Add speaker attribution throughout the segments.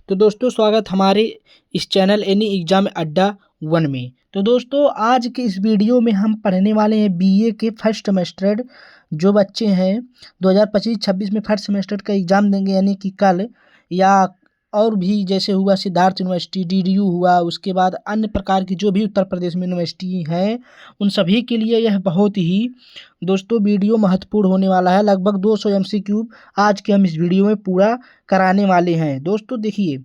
Speaker 1: तो दोस्तों स्वागत हमारे इस चैनल एनी एग्जाम अड्डा 1 में। तो दोस्तों आज के इस वीडियो में हम पढ़ने वाले हैं बीए के फर्स्ट सेमेस्टर जो बच्चे हैं 2025-26 में फर्स्ट सेमेस्टर का एग्ज़ाम देंगे, यानी कि कल या और भी जैसे हुआ सिद्धार्थ यूनिवर्सिटी, डीडीयू हुआ, उसके बाद अन्य प्रकार की जो भी उत्तर प्रदेश में यूनिवर्सिटी हैं उन सभी के लिए यह बहुत ही दोस्तों वीडियो महत्वपूर्ण होने वाला है। लगभग 200 एमसीक्यू आज के हम इस वीडियो में पूरा कराने वाले हैं। दोस्तों देखिए,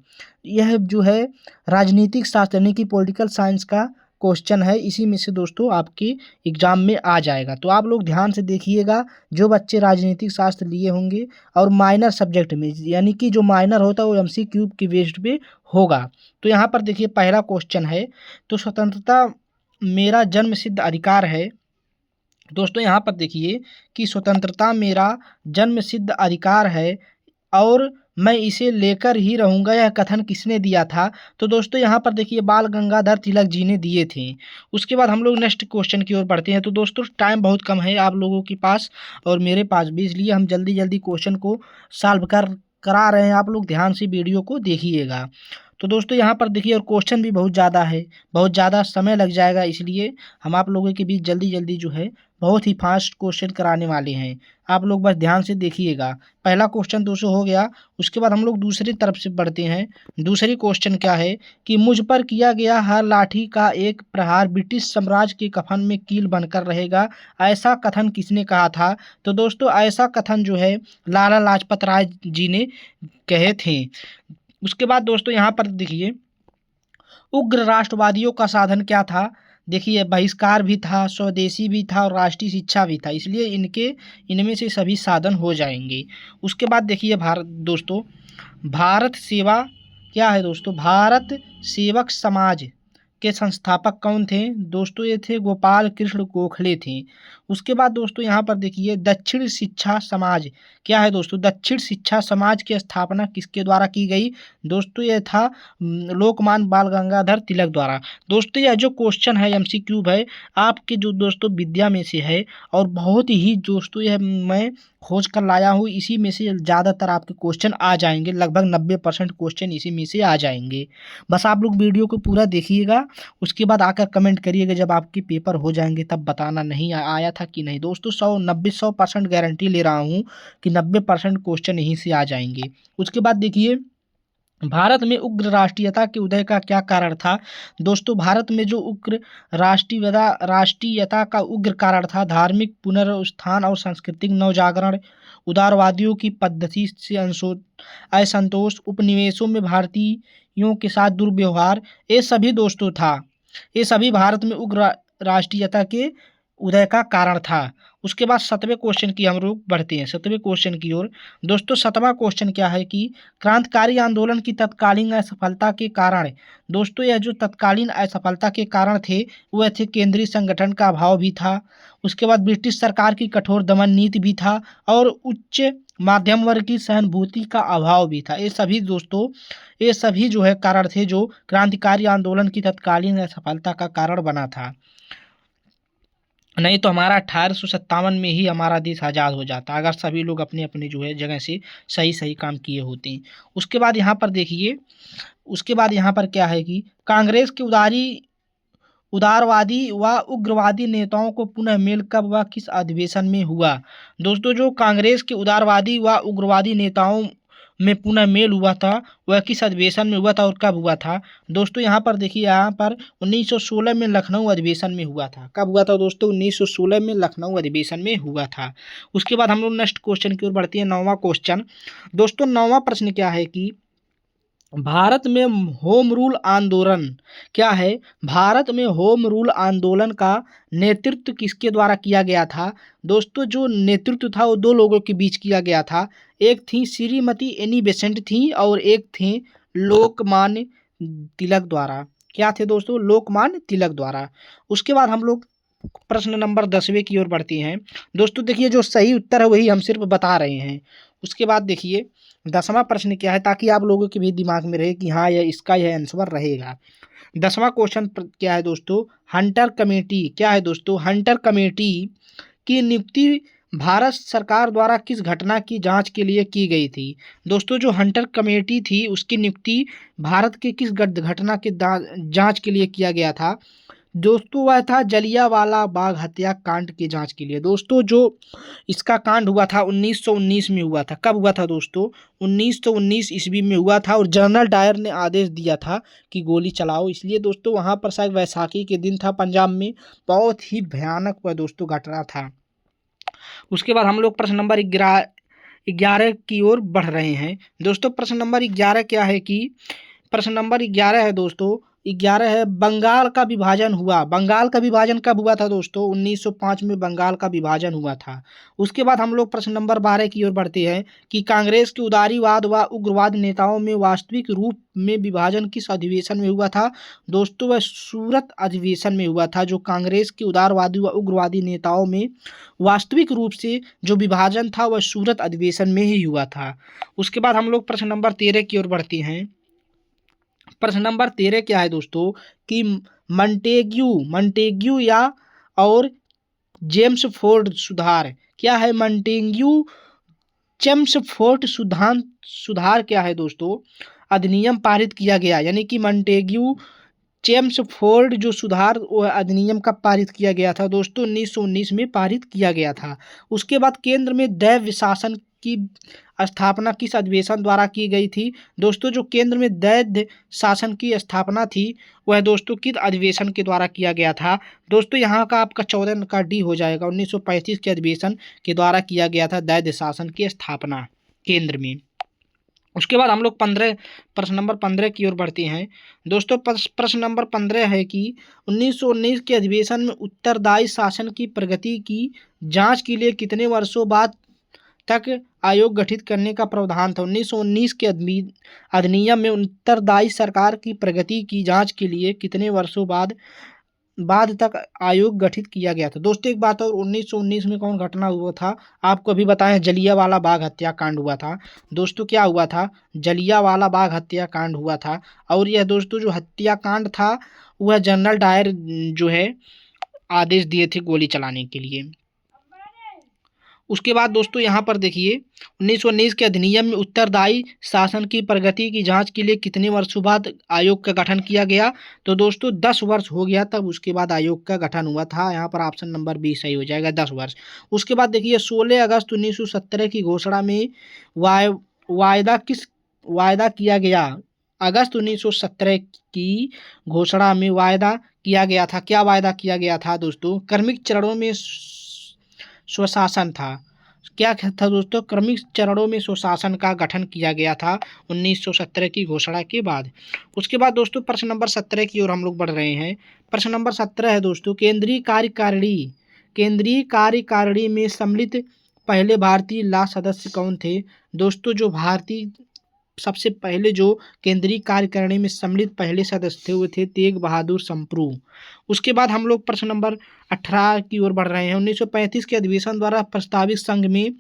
Speaker 1: यह जो है राजनीतिक शास्त्र यानी कि पॉलिटिकल साइंस का क्वेश्चन है, इसी में से दोस्तों आपके एग्जाम में आ जाएगा। तो आप लोग ध्यान से देखिएगा, जो बच्चे राजनीतिक शास्त्र लिए होंगे और माइनर सब्जेक्ट में, यानी कि जो माइनर होता है वो एमसीक्यू के बेस्ड पे होगा। तो यहाँ पर देखिए पहला क्वेश्चन है, तो स्वतंत्रता मेरा जन्म सिद्ध अधिकार है। दोस्तों यहाँ पर देखिए कि स्वतंत्रता मेरा जन्म सिद्ध अधिकार है और मैं इसे लेकर ही रहूँगा, यह कथन किसने दिया था? तो दोस्तों यहाँ पर देखिए बाल गंगाधर तिलक जी ने दिए थे। उसके बाद हम लोग नेक्स्ट क्वेश्चन की ओर बढ़ते हैं। तो दोस्तों टाइम बहुत कम है आप लोगों के पास और मेरे पास भी, इसलिए हम जल्दी जल्दी क्वेश्चन को सॉल्व करा रहे हैं। आप लोग ध्यान से वीडियो को देखिएगा। तो दोस्तों यहाँ पर देखिए, और क्वेश्चन भी बहुत ज़्यादा है, बहुत ज़्यादा समय लग जाएगा, इसलिए हम आप लोगों के बीच जल्दी जल्दी जो है बहुत ही फास्ट क्वेश्चन कराने वाले हैं। आप लोग बस ध्यान से देखिएगा। पहला क्वेश्चन दोस्तों हो गया। उसके बाद हम लोग दूसरी तरफ से बढ़ते हैं। दूसरी क्वेश्चन क्या है कि मुझ पर किया गया हर लाठी का एक प्रहार ब्रिटिश साम्राज्य के कफन में कील बनकर रहेगा, ऐसा कथन किसने कहा था? तो दोस्तों ऐसा कथन जो है लाला लाजपत राय जी ने कहे थे। उसके बाद दोस्तों यहाँ पर देखिए, उग्र राष्ट्रवादियों का साधन क्या था? देखिए बहिष्कार भी था, स्वदेशी भी था और राष्ट्रीय शिक्षा भी था, इसलिए इनमें से सभी साधन हो जाएंगे। उसके बाद देखिए भारत सेवा क्या है दोस्तों? भारत सेवक समाज के संस्थापक कौन थे? दोस्तों ये थे गोपाल कृष्ण गोखले थे। उसके बाद दोस्तों यहाँ पर देखिए दक्षिण शिक्षा समाज क्या है दोस्तों? दक्षिण शिक्षा समाज की स्थापना किसके द्वारा की गई? दोस्तों यह था लोकमान्य बाल गंगाधर तिलक द्वारा। दोस्तों यह जो क्वेश्चन है एमसीक्यू है आपके जो दोस्तों विद्या में से है और बहुत ही दोस्तों यह मैं खोज कर लाया हूँ, इसी में से ज़्यादातर आपके क्वेश्चन आ जाएंगे। लगभग 90% क्वेश्चन इसी में से आ जाएंगे। बस आप लोग वीडियो को पूरा देखिएगा, उसके बाद आकर कमेंट करिएगा जब आपके पेपर हो जाएंगे, तब बताना नहीं आया था कि नहीं। दोस्तों 100% गारंटी ले रहा हूँ कि 90% क्वेश्चन यहीं से आ जाएंगे। उसके बाद देखिए भारत में उग्र राष्ट्रीयता के उदय का क्या कारण था? दोस्तों भारत में जो उग्र राष्ट्रीयता का उग्र कारण था धार्मिक पुनरुत्थान और सांस्कृतिक नवजागरण, उदारवादियों की पद्धति से असंतोष, उपनिवेशों में भारतीयों के साथ दुर्व्यवहार, ये सभी दोस्तों था, ये सभी भारत में उग्र राष्ट्रीयता के उदय का कारण था। उसके बाद 7वें क्वेश्चन की हम लोग बढ़ते हैं, 7वें क्वेश्चन की ओर। दोस्तों 7वां क्वेश्चन क्या है कि क्रांतिकारी आंदोलन की तत्कालीन असफलता के कारण, दोस्तों यह जो तत्कालीन असफलता के कारण थे वह थे केंद्रीय संगठन का अभाव भी था, उसके बाद ब्रिटिश सरकार की कठोर दमन नीति भी था और उच्च मध्यम वर्ग की सहानुभूति का अभाव भी था। ये सभी दोस्तों ये सभी जो है कारण थे जो क्रांतिकारी आंदोलन की तत्कालीन असफलता का कारण बना था। नहीं तो हमारा 1857 में ही हमारा देश आज़ाद हो जाता अगर सभी लोग अपने अपने जो है जगह से सही सही काम किए होते। उसके बाद यहाँ पर देखिए, उसके बाद यहाँ पर क्या है कि कांग्रेस के उदारवादी व उग्रवादी नेताओं को पुनः मेल कब व किस अधिवेशन में हुआ? दोस्तों जो कांग्रेस के उदारवादी व उग्रवादी नेताओं में पुनः मेल हुआ था वह किस अधिवेशन में हुआ था और कब हुआ था? दोस्तों यहाँ पर देखिए, यहाँ पर 1916 में लखनऊ अधिवेशन में हुआ था। कब हुआ था दोस्तों? 1916 में लखनऊ अधिवेशन में हुआ था। उसके बाद हम लोग नेक्स्ट क्वेश्चन की ओर बढ़ते हैं, 9वां क्वेश्चन। दोस्तों 9वां प्रश्न क्या है कि भारत में होम रूल आंदोलन क्या है? भारत में होम रूल आंदोलन का नेतृत्व किसके द्वारा किया गया था? दोस्तों जो नेतृत्व था वो दो लोगों के बीच किया गया था, एक थी श्रीमती एनी बेसेंट थी और एक थे लोकमान्य तिलक द्वारा। क्या थे दोस्तों? लोकमान्य तिलक द्वारा। उसके बाद हम लोग प्रश्न नंबर 10वें की ओर बढ़ते हैं। दोस्तों देखिए जो सही उत्तर है वही हम सिर्फ बता रहे हैं। उसके बाद देखिए 10वां प्रश्न क्या है, ताकि आप लोगों के भी दिमाग में रहे कि हाँ यह आंसर रहेगा। 10वां क्वेश्चन क्या है दोस्तों? हंटर कमेटी क्या है दोस्तों? हंटर कमेटी की नियुक्ति भारत सरकार द्वारा किस घटना की जांच के लिए की गई थी? दोस्तों जो हंटर कमेटी थी उसकी नियुक्ति भारत के किस घटना के जांच के लिए किया गया था? दोस्तों वह था जलियांवाला बाग हत्याकांड की जांच के लिए। दोस्तों जो इसका कांड हुआ था 1919 में हुआ था। कब हुआ था दोस्तों? 1919 ईस्वी में हुआ था और जनरल डायर ने आदेश दिया था कि गोली चलाओ, इसलिए दोस्तों वहाँ पर शायद वैसाखी के दिन था पंजाब में। बहुत ही भयानक वह दोस्तों घटना था। उसके बाद हम लोग प्रश्न नंबर 11 की ओर बढ़ रहे हैं। दोस्तों प्रश्न नंबर 11 क्या है कि प्रश्न नंबर 11 है दोस्तों, 11 है बंगाल का विभाजन हुआ। बंगाल का विभाजन कब हुआ था दोस्तों? 1905 में बंगाल का विभाजन हुआ था। उसके बाद हम लोग प्रश्न नंबर 12 की ओर बढ़ते हैं कि कांग्रेस के उदारीवाद व उग्रवाद नेताओं में वास्तविक रूप में विभाजन किस अधिवेशन में हुआ था? दोस्तों वह सूरत अधिवेशन में हुआ था। जो कांग्रेस के उदारवादी व उग्रवादी नेताओं में वास्तविक रूप से जो विभाजन था वह सूरत अधिवेशन में ही हुआ था। उसके बाद हम लोग प्रश्न नंबर 13 की ओर बढ़ते हैं। प्रश्न नंबर 13 क्या है दोस्तों कि मंटेग्यू या और जेम्स फोर्ड सुधार क्या है? मंटेग्यू जेम्स फोर्ड सुधार क्या है दोस्तों? अधिनियम पारित किया गया, यानी कि मंटेग्यू जेम्स फोर्ड जो सुधार अधिनियम का पारित किया गया था दोस्तों 1919 में पारित किया गया था। उसके बाद केंद्र में दैव शासन की स्थापना किस अधिवेशन द्वारा की गई थी? दोस्तों जो केंद्र में दैव शासन की स्थापना थी वह दोस्तों किस अधिवेशन के द्वारा किया गया था? दोस्तों यहाँ का आपका 14 का डी हो जाएगा। 1935 के अधिवेशन के द्वारा किया गया था दैव शासन की स्थापना केंद्र में। उसके बाद हम लोग प्रश्न नंबर 15 की ओर बढ़ते हैं। दोस्तों प्रश्न नंबर 15 है कि 1919 के अधिवेशन में उत्तरदायी शासन की प्रगति की जांच के लिए कितने वर्षों बाद तक आयोग गठित करने का प्रावधान था? 1919 के अधिनियम में उत्तरदायी सरकार की प्रगति की जांच के लिए कितने वर्षों बाद तक आयोग गठित किया गया था? दोस्तों एक बात और, 1919 में कौन घटना हुआ था आपको अभी बताएं? जलियांवाला बाग हत्याकांड हुआ था। दोस्तों क्या हुआ था? जलियांवाला बाग हत्याकांड हुआ था। और यह दोस्तों जो हत्याकांड था वह जनरल डायर जो है आदेश दिए थे गोली चलाने के लिए। उसके बाद दोस्तों यहाँ पर देखिए 1919 के अधिनियम में उत्तरदायी शासन की प्रगति की जांच के लिए कितने वर्षों बाद आयोग का गठन किया गया? तो दोस्तों 10 वर्ष हो गया तब उसके बाद आयोग का गठन हुआ था। यहाँ पर ऑप्शन नंबर 20 सही हो जाएगा, 10 वर्ष। उसके बाद देखिए 16 अगस्त 1917 की घोषणा में वायदा किया गया। अगस्त 1917 की घोषणा में वायदा किया गया था। क्या वायदा किया गया था दोस्तों? क्रमिक चरणों में स्वशासन था। क्या था दोस्तों? क्रमिक चरणों में स्वशासन का गठन किया गया था 1917 की घोषणा के बाद। उसके बाद दोस्तों प्रश्न नंबर 17 की ओर हम लोग बढ़ रहे हैं। प्रश्न नंबर 17 है दोस्तों, केंद्रीय कार्यकारिणी में सम्मिलित पहले भारतीय ला सदस्य कौन थे? दोस्तों जो भारतीय सबसे पहले जो केंद्रीय कार्यकारिणी में सम्मिलित पहले सदस्य थे वो थे तेग बहादुर संप्रू। उसके बाद हम लोग प्रश्न नंबर 18 की ओर बढ़ रहे हैं। 1935 के अधिवेशन द्वारा प्रस्तावित संघ में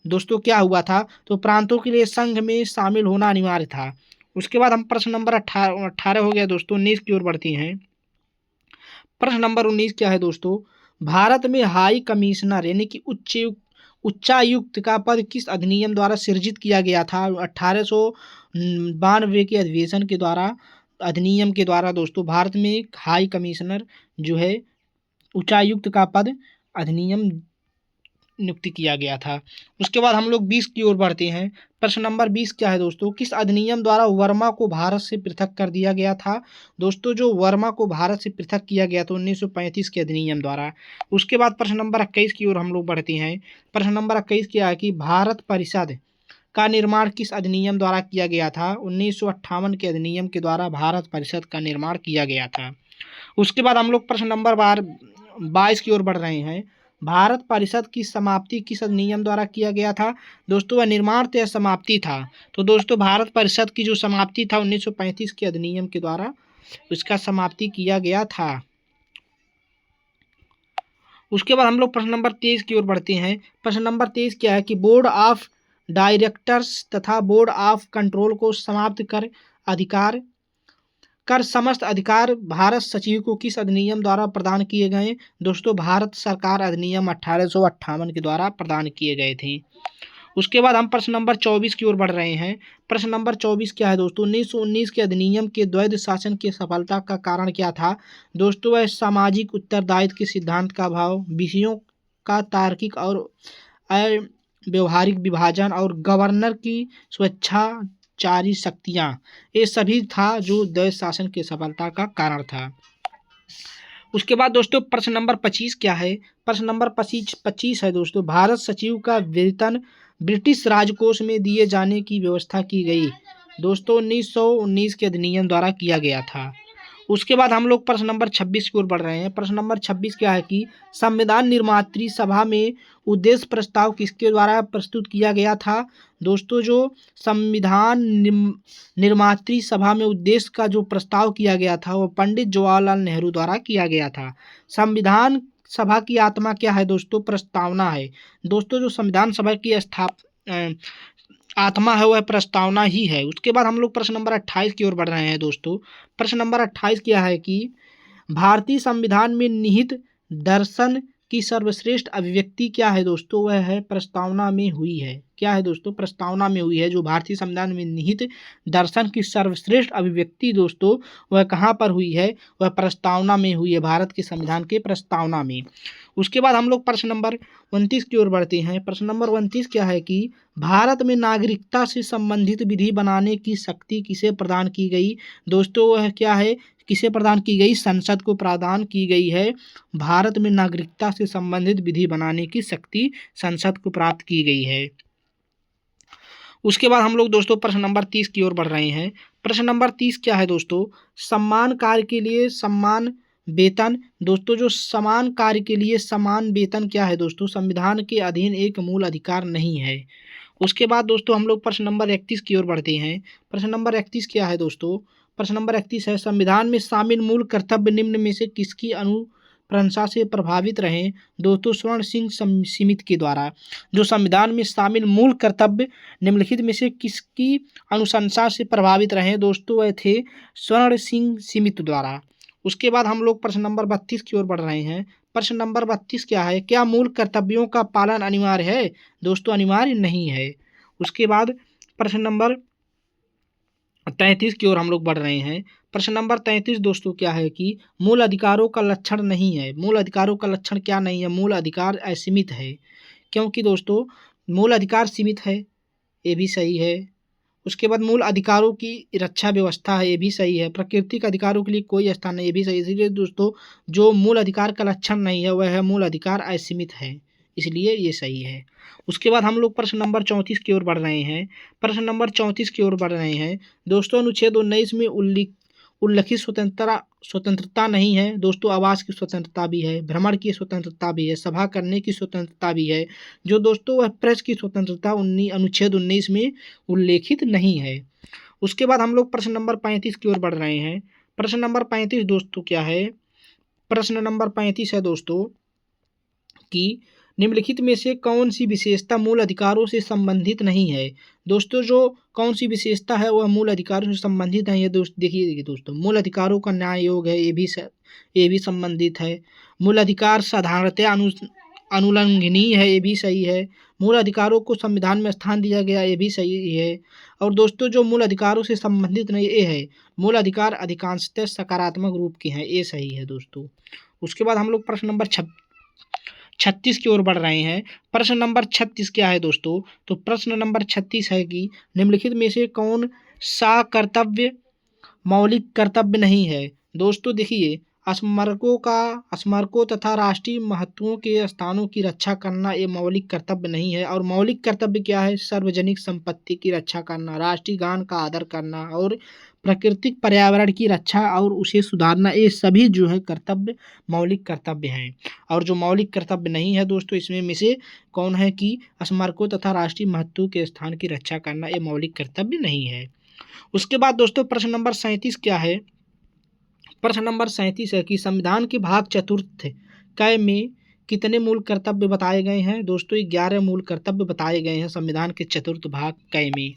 Speaker 1: दोस्तों क्या हुआ था? तो प्रांतों के लिए संघ में शामिल होना अनिवार्य था। उसके बाद हम प्रश्न नंबर 18 हो गया दोस्तों, 19 की ओर बढ़ते हैं। प्रश्न नंबर 19 क्या है दोस्तों? भारत में हाई कमिश्नर यानी कि उच्चायुक्त का पद किस अधिनियम द्वारा सृजित किया गया था? 1892 के अधिवेशन के द्वारा अधिनियम के द्वारा दोस्तों भारत में हाई कमिश्नर जो है उच्चायुक्त का पद अधिनियम नियुक्ति किया गया था। उसके बाद हम लोग 20 की ओर बढ़ते हैं। प्रश्न नंबर 20 क्या है दोस्तों? किस अधिनियम द्वारा वर्मा को भारत से पृथक कर दिया गया था? दोस्तों जो वर्मा को भारत से पृथक किया गया था 1935 के अधिनियम द्वारा। उसके बाद प्रश्न नंबर 21 की ओर हम लोग बढ़ते हैं। प्रश्न नंबर 21 क्या है कि भारत परिषद का निर्माण किस अधिनियम द्वारा किया गया था? 1958 के अधिनियम के द्वारा भारत परिषद का निर्माण किया गया था। उसके बाद हम लोग प्रश्न नंबर 22 की ओर बढ़ रहे हैं। भारत परिषद की समाप्ति किस अधिनियम द्वारा किया गया था? दोस्तों वह निर्माण तो समाप्ति था। तो दोस्तों भारत परिषद की जो समाप्ति था 1935 के अधिनियम के द्वारा उसका समाप्ति किया गया था। उसके बाद हम लोग प्रश्न नंबर 23 की ओर बढ़ते हैं। प्रश्न नंबर 23 क्या है कि बोर्ड ऑफ डायरेक्टर्स तथा बोर्ड ऑफ कंट्रोल को समाप्त कर अधिकार कर समस्त अधिकार भारत सचिव को किस अधिनियम द्वारा प्रदान किए गए? दोस्तों भारत सरकार अधिनियम 1858 के द्वारा प्रदान किए गए थे। उसके बाद हम प्रश्न नंबर 24 की ओर बढ़ रहे हैं। प्रश्न नंबर 24 क्या है दोस्तों? 1919 के अधिनियम के द्वैध शासन की सफलता का कारण क्या था? दोस्तों वह सामाजिक उत्तरदायित्व के सिद्धांत का अभाव, विषयों का तार्किक और व्यवहारिक विभाजन और गवर्नर की स्वेच्छाचारी शक्तियाँ, ये सभी था जो द्वैध शासन की सफलता का कारण था। उसके बाद दोस्तों प्रश्न नंबर 25 क्या है? प्रश्न नंबर 25 है दोस्तों, भारत सचिव का वेतन ब्रिटिश राजकोष में दिए जाने की व्यवस्था की गई। दोस्तों 1919 के अधिनियम द्वारा किया गया था। उसके बाद हम लोग प्रश्न नंबर 26 की ओर बढ़ रहे हैं। प्रश्न नंबर 26 क्या है कि संविधान निर्मात्री सभा में उद्देश्य प्रस्ताव किसके द्वारा प्रस्तुत किया गया था? दोस्तों जो संविधान निर्मात्री सभा में उद्देश्य का जो प्रस्ताव किया गया था वो पंडित जवाहरलाल नेहरू द्वारा किया गया था। संविधान सभा की आत्मा क्या है दोस्तों? प्रस्तावना है। दोस्तों जो संविधान सभा की आत्मा है वह प्रस्तावना ही है। उसके बाद हम लोग प्रश्न नंबर 28 की ओर बढ़ रहे हैं दोस्तों। प्रश्न नंबर 28 क्या है कि भारतीय संविधान में निहित दर्शन की सर्वश्रेष्ठ अभिव्यक्ति क्या है दोस्तों? वह है प्रस्तावना में हुई है। क्या है दोस्तों? प्रस्तावना में हुई है। जो भारतीय संविधान में निहित दर्शन की सर्वश्रेष्ठ अभिव्यक्ति दोस्तों वह कहाँ पर हुई है? वह प्रस्तावना में हुई है, भारत के संविधान के प्रस्तावना में। उसके बाद हम लोग प्रश्न नंबर 29 की ओर बढ़ते हैं। प्रश्न नंबर 29 क्या है कि भारत में नागरिकता से संबंधित विधि बनाने की शक्ति किसे प्रदान की गई? दोस्तों वह क्या है? किसे प्रदान की गई? संसद को प्रदान की गई है। भारत में नागरिकता से संबंधित विधि बनाने की शक्ति संसद को प्राप्त की गई है। उसके बाद हम लोग दोस्तों प्रश्न नंबर 30 की ओर बढ़ रहे हैं। प्रश्न नंबर 30 क्या है दोस्तों? सम्मान कार्य के लिए सम्मान वेतन। दोस्तों जो समान कार्य के लिए समान वेतन क्या है दोस्तों? संविधान के अधीन एक मूल अधिकार नहीं है। उसके बाद दोस्तों हम लोग प्रश्न नंबर 31 की ओर बढ़ते हैं। प्रश्न नंबर 31 क्या है दोस्तों? प्रश्न नंबर 31 है संविधान में शामिल मूल कर्तव्य निम्न में से किसकी अनुप्रंसा से प्रभावित रहे? दोस्तों स्वर्ण सिंह समिति के द्वारा। जो संविधान में शामिल मूल कर्तव्य निम्नलिखित में से किसकी अनुशंसा से प्रभावित रहे? दोस्तों वह थे स्वर्ण सिंह समिति द्वारा। उसके बाद हम लोग प्रश्न नंबर 32 की ओर बढ़ रहे हैं। प्रश्न नंबर 32 क्या है? क्या मूल कर्तव्यों का पालन अनिवार्य है? दोस्तों अनिवार्य नहीं है। उसके बाद प्रश्न नंबर 33 की ओर हम लोग बढ़ रहे हैं। प्रश्न नंबर 33 दोस्तों क्या है कि मूल अधिकारों का लक्षण नहीं है। मूल अधिकारों का लक्षण क्या नहीं है? मूल अधिकार असीमित है। क्योंकि दोस्तों मूल अधिकार सीमित है, ये भी सही है। उसके बाद मूल अधिकारों की रक्षा व्यवस्था है, ये भी सही है। प्राकृतिक अधिकारों के लिए कोई स्थान नहीं, ये भी सही है। इसलिए दोस्तों जो मूल अधिकार का लक्षण नहीं है वह है मूल अधिकार असीमित है, इसलिए ये सही है। उसके बाद हम लोग प्रश्न नंबर 34 की ओर बढ़ रहे हैं। प्रश्न नंबर 34 की ओर बढ़ रहे हैं दोस्तों। अनुच्छेद 19 में उल्लिखित स्वतंत्रता नहीं है। दोस्तों आवास की स्वतंत्रता भी है, भ्रमण की स्वतंत्रता भी है, सभा करने की स्वतंत्रता भी है। जो दोस्तों वह प्रेस की स्वतंत्रता अनुच्छेद 19 में उल्लेखित नहीं है। उसके बाद हम लोग प्रश्न नंबर 35 की ओर बढ़ रहे हैं। प्रश्न नंबर 35 दोस्तों क्या है? प्रश्न नंबर 35 है दोस्तों कि निम्नलिखित में से कौन सी विशेषता मूल अधिकारों से संबंधित नहीं है? दोस्तों जो कौन सी विशेषता है वह मूल अधिकारों से संबंधित है? ये देखिए दोस्तों मूल अधिकारों का न्याय योग है, ये भी संबंधित है। मूल अधिकार साधारणतया अनुल्लंघनीय है, ये भी सही है। मूल अधिकारों को संविधान में स्थान दिया गया, ये भी सही है। और दोस्तों जो मूल अधिकारों से संबंधित नहीं ये है, मूल अधिकार अधिकांशतः सकारात्मक रूप के हैं, ये सही है दोस्तों। उसके बाद हम लोग प्रश्न नंबर 36 की ओर बढ़ रहे हैं। प्रश्न नंबर 36 क्या है दोस्तों? तो प्रश्न नंबर 36 है कि निम्नलिखित में से कौन सा कर्तव्य मौलिक कर्तव्य नहीं है? दोस्तों देखिए स्मारकों तथा राष्ट्रीय महत्वों के स्थानों की रक्षा करना ये मौलिक कर्तव्य नहीं है। और मौलिक कर्तव्य क्या है? सार्वजनिक संपत्ति की रक्षा करना, राष्ट्रीय गान का आदर करना और प्राकृतिक पर्यावरण की रक्षा और उसे सुधारना, ये सभी जो है कर्तव्य मौलिक कर्तव्य हैं। और जो मौलिक कर्तव्य नहीं है दोस्तों इसमें में से कौन है कि स्मारकों तथा राष्ट्रीय महत्व के स्थान की रक्षा करना, ये मौलिक कर्तव्य नहीं है। उसके बाद दोस्तों प्रश्न नंबर 37 क्या है? प्रश्न नंबर 37 है कि संविधान के भाग चतुर्थ क में कितने मूल कर्तव्य बताए गए हैं? दोस्तों 11 मूल कर्तव्य बताए गए हैं संविधान के चतुर्थ भाग क में।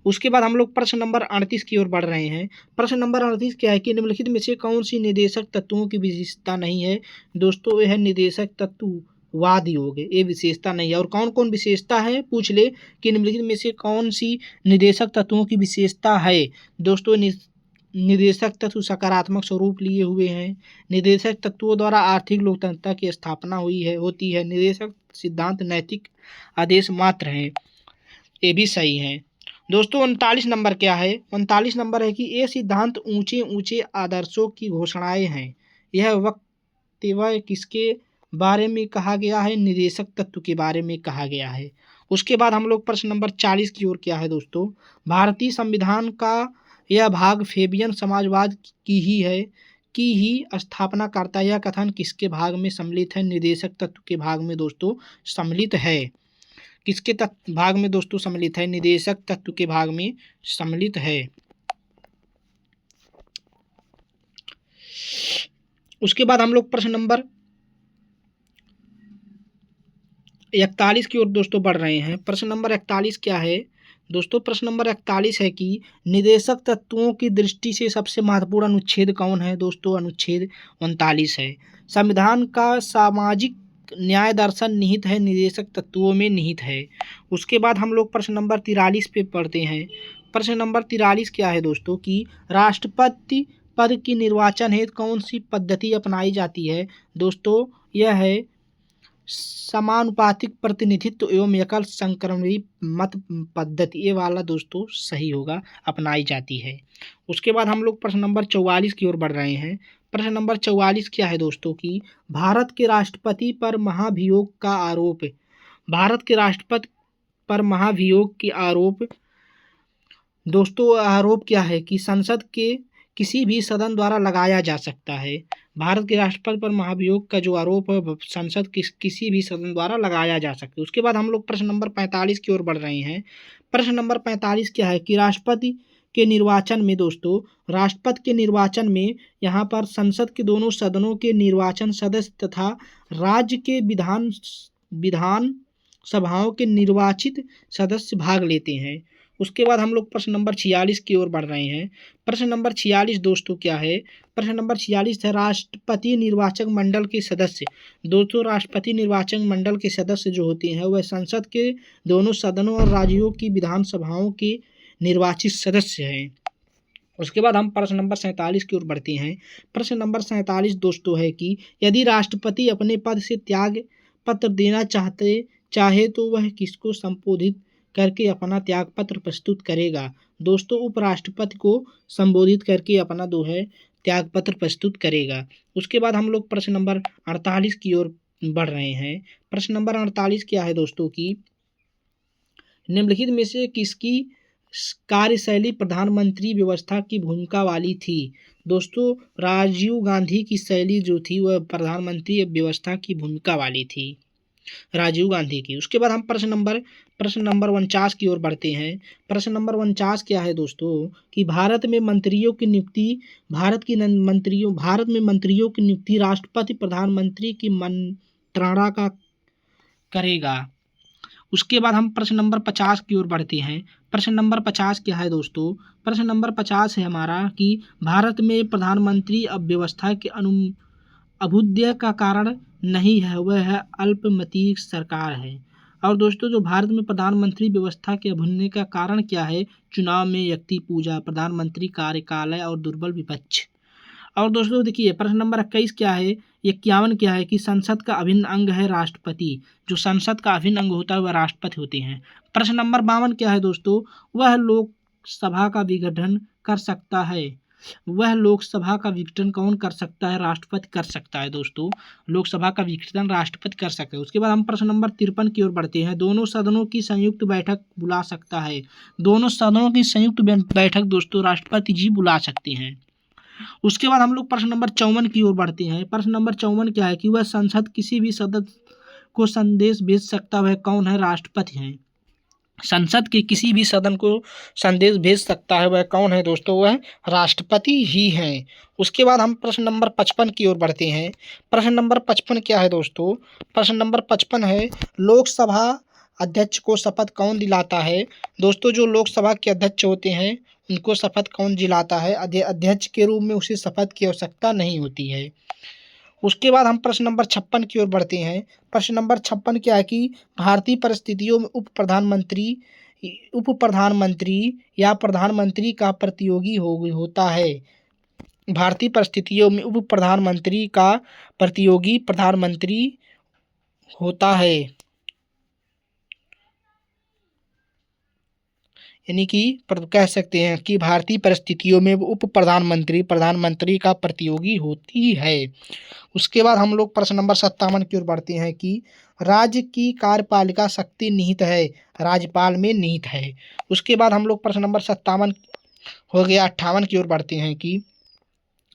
Speaker 1: उसके बाद हम लोग प्रश्न नंबर 38 की ओर बढ़ रहे हैं। प्रश्न नंबर 38 क्या है कि निम्नलिखित में से कौन सी निर्देशक तत्वों की विशेषता नहीं है। दोस्तों यह निर्देशक तत्ववादी हो गए, ये विशेषता नहीं है। और कौन कौन विशेषता है पूछ ले कि निम्नलिखित में से कौन सी निर्देशक तत्वों की विशेषता है। दोस्तों निर्देशक तत्व सकारात्मक स्वरूप लिए हुए हैं। निर्देशक तत्वों द्वारा आर्थिक लोकतंत्रता की स्थापना होती है। निर्देशक सिद्धांत नैतिक आदेश मात्र हैं, ये भी सही है। दोस्तों 39 नंबर क्या है। 39 नंबर है कि ये सिद्धांत ऊंचे ऊंचे आदर्शों की घोषणाएं हैं। यह वक्तव्य किसके बारे में कहा गया है। निर्देशक तत्व के बारे में कहा गया है। उसके बाद हम लोग प्रश्न नंबर 40 की ओर क्या है दोस्तों। भारतीय संविधान का यह भाग फेबियन समाजवाद की ही स्थापना करता है। यह कथन किसके भाग में सम्मिलित है। निर्देशक तत्व के भाग में दोस्तों सम्मिलित है। किसके भाग में दोस्तों सम्मिलित है। निर्देशक तत्व के भाग में सम्मिलित है। उसके बाद हम लोग प्रश्न नंबर 41 की ओर दोस्तों बढ़ रहे हैं। प्रश्न नंबर 41 क्या है दोस्तों। प्रश्न नंबर 41 है कि निर्देशक तत्वों की दृष्टि से सबसे महत्वपूर्ण अनुच्छेद कौन है। दोस्तों अनुच्छेद 39 है। संविधान का सामाजिक न्याय दर्शन निहित है, निर्देशक तत्वों में निहित है। उसके बाद हम लोग प्रश्न नंबर 43 पे पढ़ते हैं। प्रश्न नंबर 43 क्या है दोस्तों कि राष्ट्रपति पद की निर्वाचन हेतु कौन सी पद्धति अपनाई जाती है। दोस्तों यह है समानुपातिक प्रतिनिधित्व एवं एकल संक्रमणी मत पद्धति, ये वाला दोस्तों सही होगा, अपनाई जाती है। उसके बाद हम लोग प्रश्न नंबर 44 की ओर बढ़ रहे हैं। प्रश्न नंबर 44 क्या है दोस्तों कि भारत के राष्ट्रपति पर महाभियोग का आरोप। भारत के राष्ट्रपति पर महाभियोग के आरोप दोस्तों आरोप क्या है कि संसद के किसी भी सदन द्वारा लगाया जा सकता है। भारत के राष्ट्रपति पर महाभियोग का जो आरोप है संसद किसी भी सदन द्वारा लगाया जा सकता है। उसके बाद हम लोग प्रश्न नंबर 45 की ओर बढ़ रहे हैं। प्रश्न नंबर 45 क्या है कि राष्ट्रपति के निर्वाचन में दोस्तों राष्ट्रपति के निर्वाचन में यहाँ पर संसद के दोनों सदनों के निर्वाचन सदस्य तथा राज्य के विधान सभाओं के निर्वाचित सदस्य भाग लेते हैं। उसके बाद हम लोग प्रश्न नंबर 46 की ओर बढ़ रहे हैं। प्रश्न नंबर 46 दोस्तों क्या है। प्रश्न नंबर 46 है राष्ट्रपति निर्वाचक मंडल के सदस्य। दोस्तों राष्ट्रपति निर्वाचक मंडल के सदस्य जो होते हैं वह संसद के दोनों सदनों और राज्यों की विधानसभाओं के निर्वाचित सदस्य हैं। उसके बाद हम प्रश्न नंबर 47 की ओर बढ़ते हैं। प्रश्न नंबर 47 दोस्तों है कि यदि राष्ट्रपति अपने पद से त्याग पत्र देना चाहे तो वह किसको संबोधित करके अपना त्याग पत्र प्रस्तुत करेगा। दोस्तों उपराष्ट्रपति को संबोधित करके अपना त्याग पत्र प्रस्तुत करेगा। उसके बाद हम लोग प्रश्न नंबर 48 की ओर बढ़ रहे हैं। प्रश्न नंबर 48 क्या है दोस्तों कि निम्नलिखित में से किसकी कार्यशैली प्रधानमंत्री व्यवस्था की भूमिका वाली थी। दोस्तों राजीव गांधी की शैली जो थी वह प्रधानमंत्री व्यवस्था की भूमिका वाली थी, राजीव गांधी की। उसके बाद हम प्रश्न नंबर 49 की ओर बढ़ते हैं। प्रश्न नंबर 49 क्या है दोस्तों कि भारत में मंत्रियों की नियुक्ति राष्ट्रपति प्रधानमंत्री की मंत्रणा का करेगा। उसके बाद हम प्रश्न नंबर 50 की ओर बढ़ते हैं। प्रश्न नंबर 50 क्या है दोस्तों। प्रश्न नंबर 50 है हमारा कि भारत में प्रधानमंत्री अव्यवस्था के अभ्युदय का कारण नहीं है, वह है अल्पमतीय सरकार है। और दोस्तों जो भारत में प्रधानमंत्री व्यवस्था के अभ्युदय का कारण क्या है, चुनाव में व्यक्ति पूजा, प्रधानमंत्री कार्यकालय और दुर्बल विपक्ष। और दोस्तों देखिए प्रश्न नंबर 21 क्या है, 51 क्या है कि संसद का अभिन्न अंग है राष्ट्रपति। जो संसद का अभिन्न अंग होता है वह राष्ट्रपति होते हैं। प्रश्न नंबर 52 क्या है दोस्तों, वह लोकसभा का विघटन कर सकता है। वह लोकसभा का विघटन कौन कर सकता है, राष्ट्रपति कर सकता है। दोस्तों लोकसभा का विघटन राष्ट्रपति कर सकता है। उसके बाद हम प्रश्न नंबर 53 की ओर बढ़ते हैं। दोनों सदनों की संयुक्त बैठक बुला सकता है। दोनों सदनों की संयुक्त बैठक दोस्तों राष्ट्रपति जी बुला सकते हैं। उसके बाद हम लोग प्रश्न नंबर 54 की ओर बढ़ते हैं। प्रश्न नंबर 54 क्या है कि वह संसद किसी भी सदस्य को संदेश भेज सकता है, वह कौन है, राष्ट्रपति हैं। संसद के किसी भी सदन को संदेश भेज सकता है वह कौन है दोस्तों, वह राष्ट्रपति ही हैं। उसके बाद हम प्रश्न नंबर 55 की ओर बढ़ते हैं। प्रश्न नंबर 55 क्या है दोस्तों, प्रश्न नंबर 55 है लोकसभा अध्यक्ष को शपथ कौन दिलाता है? दोस्तों जो लोकसभा के अध्यक्ष होते हैं उनको शपथ कौन दिलाता है? अध्यक्ष के रूप में उसे शपथ की आवश्यकता नहीं होती है। उसके बाद हम प्रश्न नंबर 56 की ओर बढ़ते हैं। प्रश्न नंबर 56 क्या है कि भारतीय परिस्थितियों में उप प्रधानमंत्री या प्रधानमंत्री का प्रतियोगी होता है। भारतीय परिस्थितियों में उप प्रधानमंत्री का प्रतियोगी प्रधानमंत्री होता है। यानी कि कह सकते हैं कि भारतीय परिस्थितियों में उप प्रधानमंत्री प्रधानमंत्री का प्रतियोगी होती है। उसके बाद हम लोग प्रश्न नंबर 57 की ओर बढ़ते हैं कि राज्य की कार्यपालिका शक्ति निहित है, राज्यपाल में निहित है। उसके बाद हम लोग प्रश्न नंबर 57 हो गया 58 की ओर बढ़ते हैं कि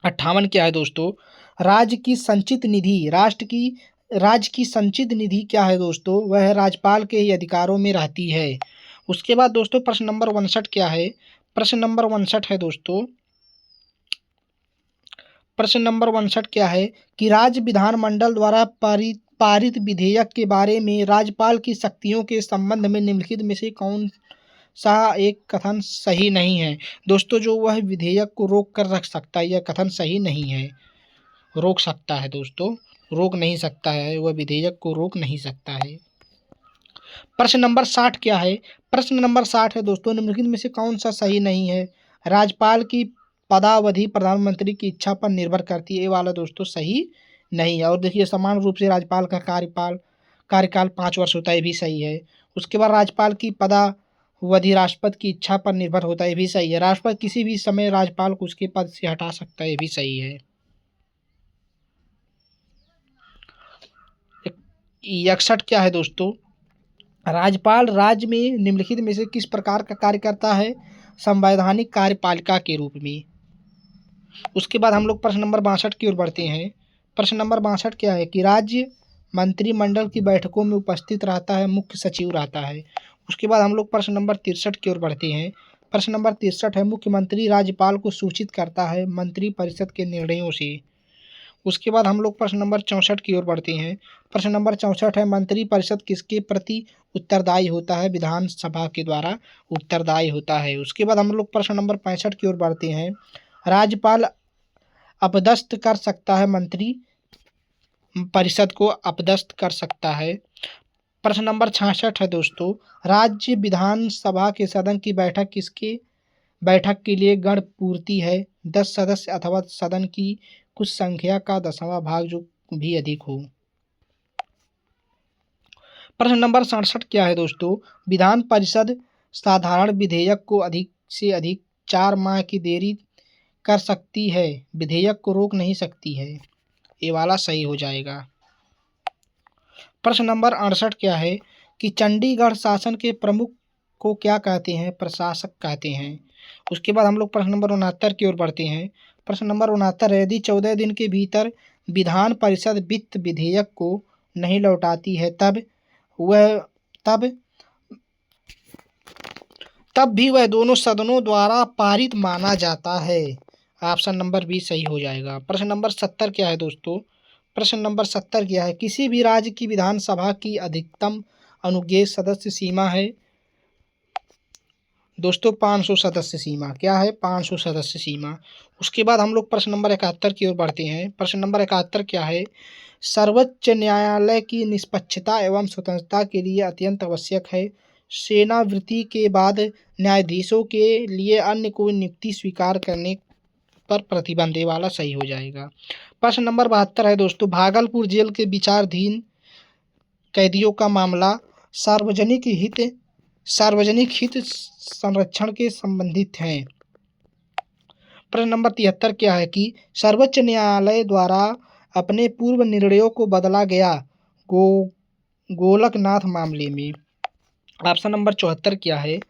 Speaker 1: 58 क्या है दोस्तों? राज्य की संचित निधि राज्य की संचित निधि क्या है दोस्तों? वह राज्यपाल के ही अधिकारों में रहती है। उसके बाद दोस्तों प्रश्न नंबर 59 क्या है? प्रश्न नंबर 59 है दोस्तों, प्रश्न नंबर 59 क्या है कि राज्य विधानमंडल द्वारा पारित विधेयक के बारे में राज्यपाल की शक्तियों के संबंध में निम्नलिखित में से कौन सा एक कथन सही नहीं है? दोस्तों जो वह विधेयक को रोक कर रख सकता है, यह कथन सही नहीं है। रोक सकता है दोस्तों, रोक नहीं सकता है, वह विधेयक को रोक नहीं सकता है। प्रश्न नंबर 60 क्या है? प्रश्न नंबर 60 है दोस्तों, निम्नलिखित में से कौन सा सही नहीं है? राज्यपाल की पदावधि प्रधानमंत्री की इच्छा पर निर्भर करती है, ये वाला दोस्तों सही नहीं है। और देखिए समान रूप से राज्यपाल का कार्यकाल 5 वर्ष होता है, ये भी सही है। उसके बाद राज्यपाल की पदावधि राष्ट्रपति की इच्छा पर निर्भर होता है, ये भी सही है। राष्ट्रपति किसी भी समय राज्यपाल को उसके पद से हटा सकता है, ये भी सही है। 61 क्या है दोस्तों? राज्यपाल राज्य में निम्नलिखित में से किस प्रकार का कार्य करता है? संवैधानिक कार्यपालिका के रूप में। उसके बाद हम लोग प्रश्न नंबर 62 की ओर बढ़ते हैं। प्रश्न नंबर 62 क्या है कि राज्य मंत्रिमंडल की बैठकों में उपस्थित रहता है, मुख्य सचिव रहता है। उसके बाद हम लोग प्रश्न नंबर 63 की ओर बढ़ते हैं। प्रश्न नंबर 63 है मुख्यमंत्री राज्यपाल को सूचित करता है मंत्रिपरिषद के निर्णयों से। उसके बाद हम लोग प्रश्न नंबर 64 की ओर बढ़ते हैं। प्रश्न नंबर 64 है मंत्रिपरिषद किसके प्रति उत्तरदायी होता है? विधानसभा के द्वारा उत्तरदायी होता है। उसके बाद हम लोग प्रश्न नंबर 65 की ओर बढ़ते हैं। राज्यपाल अपदस्थ कर सकता है, मंत्री परिषद को अपदस्थ कर सकता है। प्रश्न नंबर 66 है दोस्तों, राज्य विधानसभा के सदन की बैठक के लिए गण पूर्ति है 10 सदस्य अथवा सदन की कुछ संख्या का 10वां भाग जो भी अधिक हो। प्रश्न नंबर 67 क्या है दोस्तों? विधान परिषद साधारण विधेयक को अधिक से अधिक 4 माह की देरी कर सकती है, विधेयक को रोक नहीं सकती है, ये वाला सही हो जाएगा। प्रश्न नंबर 68 क्या है कि चंडीगढ़ शासन के प्रमुख को क्या कहते हैं? प्रशासक कहते हैं। उसके बाद हम लोग प्रश्न नंबर 69 की ओर बढ़ते हैं। प्रश्न नंबर 69 है यदि 14 दिन के भीतर विधान परिषद वित्त विधेयक को नहीं लौटाती है तब भी वह दोनों सदनों द्वारा पारित माना जाता है। ऑप्शन नंबर बी सही हो जाएगा। प्रश्न नंबर 70 क्या है दोस्तों? प्रश्न नंबर 70 क्या है? किसी भी राज्य की विधानसभा की अधिकतम अनुज्ञेय सदस्य सीमा है दोस्तों 500 सदस्य सीमा। क्या है? 500 सदस्य सीमा। उसके बाद हम लोग प्रश्न नंबर 71 की ओर बढ़ते हैं। प्रश्न नंबर 71 क्या है? सर्वोच्च न्यायालय की निष्पक्षता एवं स्वतंत्रता के लिए अत्यंत आवश्यक है, सेवानिवृत्ति के बाद न्यायाधीशों के लिए अन्य कोई नियुक्ति स्वीकार करने पर प्रतिबंध, वाला सही हो जाएगा। प्रश्न नंबर 72 है दोस्तों, भागलपुर जेल के विचाराधीन कैदियों का मामला सार्वजनिक हित संरक्षण के संबंधित हैं। प्रश्न नंबर 73 क्या है कि सर्वोच्च न्यायालय द्वारा अपने पूर्व निर्णयों को बदला गया गोलकनाथ मामले में। ऑप्शन नंबर 74 क्या है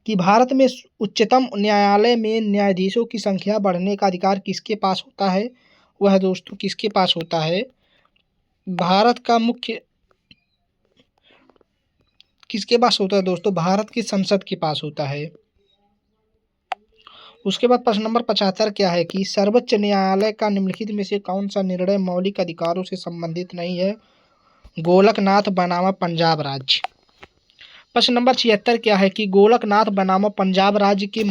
Speaker 1: कि भारत में उच्चतम न्यायालय में न्यायाधीशों की संख्या बढ़ने का अधिकार किसके पास होता है? वह दोस्तों किसके पास होता है? भारत का मुख्य किसके पास होता है दोस्तों? भारत की संसद के पास होता है। उसके बाद प्रश्न नंबर 75 क्या है कि सर्वोच्च न्यायालय का निम्नलिखित में से कौन सा निर्णय मौलिक अधिकारों से संबंधित नहीं है? गोलकनाथ बनाम पंजाब राज्य। प्रश्न नंबर 76 क्या है कि गोलकनाथ बनाम पंजाब राज्य के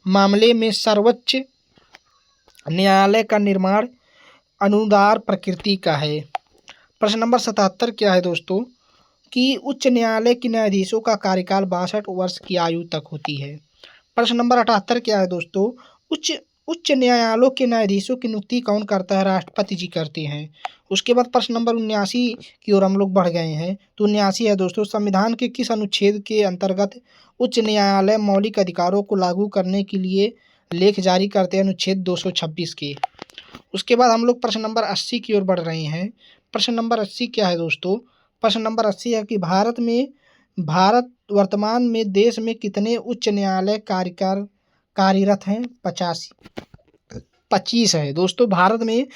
Speaker 1: मामले में सर्वोच्च न्यायालय का निर्माण अनुदार प्रकृति का है। प्रश्न नंबर 77 क्या है दोस्तों कि उच्च न्यायालय के न्यायाधीशों का कार्यकाल 62 वर्ष की आयु तक होती है। प्रश्न नंबर 78 क्या है दोस्तों, उच्च न्यायालयों के न्यायाधीशों की नियुक्ति कौन करता है? राष्ट्रपति जी करते हैं। उसके बाद प्रश्न नंबर 79 की ओर हम लोग बढ़ गए हैं। तो 79 है दोस्तों, संविधान के किस अनुच्छेद के अंतर्गत उच्च न्यायालय मौलिक अधिकारों को लागू करने के लिए लेख जारी करते हैं? अनुच्छेद 226 के। उसके बाद हम लोग प्रश्न नंबर 80 की ओर बढ़ रहे हैं। प्रश्न नंबर 80 क्या है दोस्तों, प्रश्न नंबर 80 है कि भारत वर्तमान में देश में कितने उच्च न्यायालय कार्यरत हैं? 25 है दोस्तों। भारत में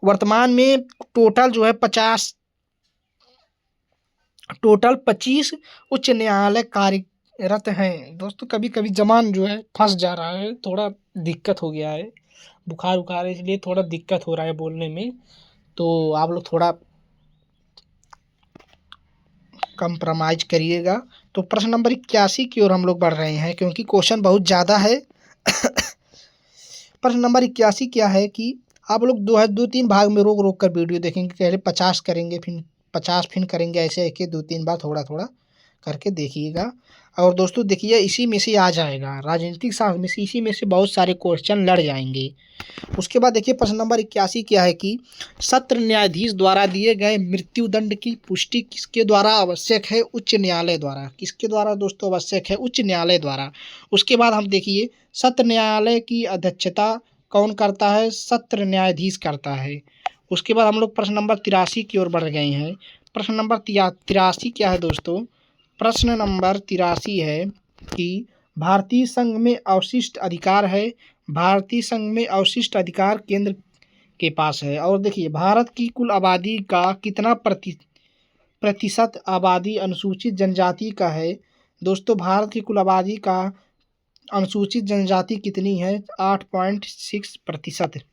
Speaker 1: वर्तमान में टोटल जो है 25 उच्च न्यायालय कार्यरत हैं दोस्तों। कभी कभी जबान जो है फंस जा रहा है, थोड़ा दिक्कत हो गया है, बुखार है, इसलिए थोड़ा दिक्कत हो रहा है बोलने में, तो आप लोग थोड़ा कंप्रोमाइज करिएगा। तो प्रश्न नंबर 81 की ओर हम लोग बढ़ रहे हैं क्योंकि क्वेश्चन बहुत ज़्यादा है। प्रश्न नंबर 81 क्या है कि आप लोग 2-3 भाग में रोक कर वीडियो देखेंगे। पहले 50 करेंगे, फिर 50 फिर करेंगे, ऐसे एक 2-3 बार थोड़ा थोड़ा करके देखिएगा। और दोस्तों देखिए, इसी में से आ जाएगा, राजनीतिक शास्त्र में से इसी में से बहुत सारे क्वेश्चन लड़ जाएंगे। उसके बाद देखिए प्रश्न नंबर 81 क्या है कि सत्र न्यायाधीश द्वारा दिए गए मृत्युदंड की पुष्टि किसके द्वारा आवश्यक है? उच्च न्यायालय द्वारा। किसके द्वारा दोस्तों आवश्यक है? उच्च न्यायालय द्वारा। उसके बाद हम देखिए सत्र न्यायालय की अध्यक्षता कौन करता है? सत्र न्यायाधीश करता है। उसके बाद हम लोग प्रश्न नंबर 83 की ओर बढ़ गए हैं। प्रश्न नंबर 83 क्या है दोस्तों, प्रश्न नंबर 83 है कि भारतीय संघ में अवशिष्ट अधिकार है। भारतीय संघ में अवशिष्ट अधिकार केंद्र के पास है। और देखिए भारत की कुल आबादी का कितना प्रतिशत आबादी अनुसूचित जनजाति का है? दोस्तों भारत की कुल आबादी का अनुसूचित जनजाति कितनी है? 8.6%।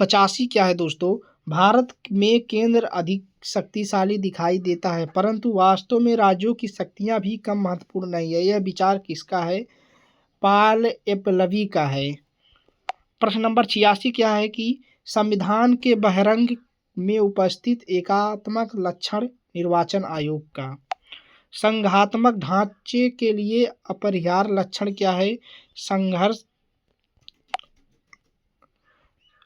Speaker 1: 85 क्या है दोस्तों, भारत में केंद्र अधिक शक्तिशाली दिखाई देता है परंतु वास्तव में राज्यों की शक्तियां भी कम महत्वपूर्ण नहीं है। यह विचार किसका है? पॉल एपलवी का है। प्रश्न नंबर 86 क्या है कि संविधान के बहिरंग में उपस्थित एकात्मक लक्षण निर्वाचन आयोग का। संघात्मक ढांचे के लिए अपरिहार्य लक्षण क्या है? संघर्ष।